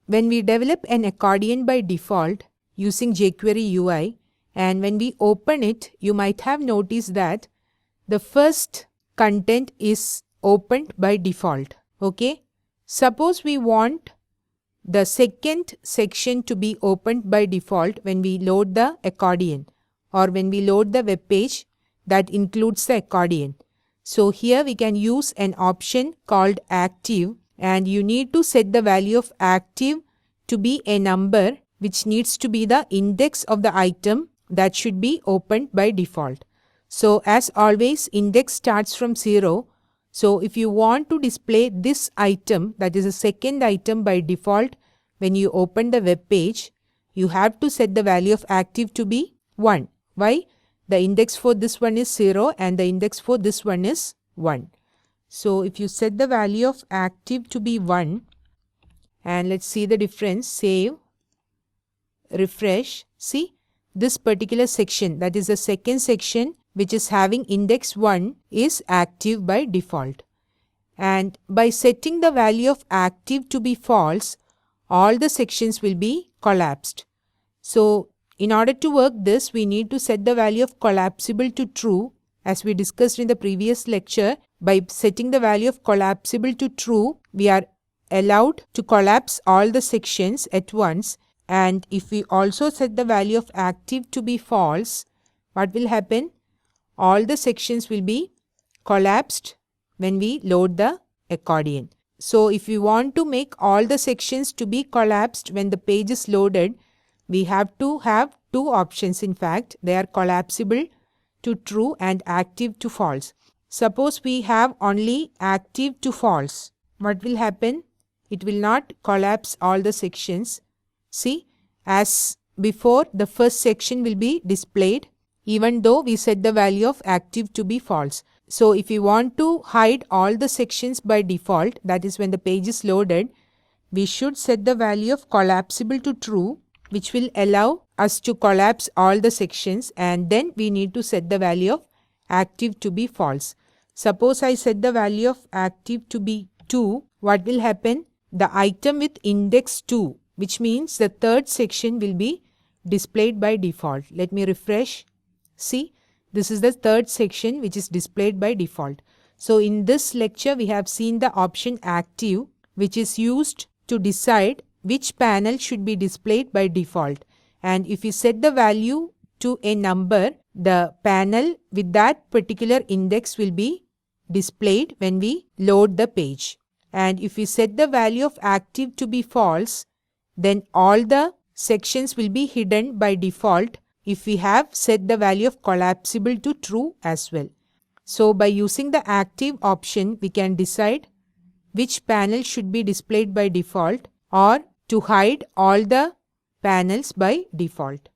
when we develop an accordion by default using jQueryUI, and when we open it, you might have noticed that the first content is opened by default. Okay. Suppose we want the second section to be opened by default when we load the accordion or when we load the web page that includes the accordion. So here we can use an option called active, and you need to set the value of active to be a number which needs to be the index of the item that should be opened by default. So as always, index starts from 0. So if you want to display this item, that is a second item by default, when you open the web page, you have to set the value of active to be 1. Why? The index for this one is 0 and the index for this one is 1. So if you set the value of active to be 1, and let's see the difference, save, refresh, see this particular section, that is the second section which is having index 1 is active by default. And by setting the value of active to be false, all the sections will be collapsed. So in order to work this, we need to set the value of collapsible to true. As we discussed in the previous lecture, by setting the value of collapsible to true, we are allowed to collapse all the sections at once. And if we also set the value of active to be false, what will happen? All the sections will be collapsed when we load the accordion. So if we want to make all the sections to be collapsed when the page is loaded, we have to have two options. In fact, they are collapsible to true and active to false. Suppose we have only active to false. What will happen? It will not collapse all the sections. See, as before, the first section will be displayed even though we set the value of active to be false. So if you want to hide all the sections by default, that is when the page is loaded, we should set the value of collapsible to true, which will allow us to collapse all the sections, and then we need to set the value of active to be false. Suppose I set the value of active to be 2, what will happen? The item with index 2, which means the third section will be displayed by default. Let me refresh. See, this is the third section which is displayed by default. So in this lecture, we have seen the option active, which is used to decide which panel should be displayed by default. And if we set the value to a number, the panel with that particular index will be displayed when we load the page. And if we set the value of active to be false, then all the sections will be hidden by default if we have set the value of collapsible to true as well. So by using the active option, we can decide which panel should be displayed by default or to hide all the panels by default.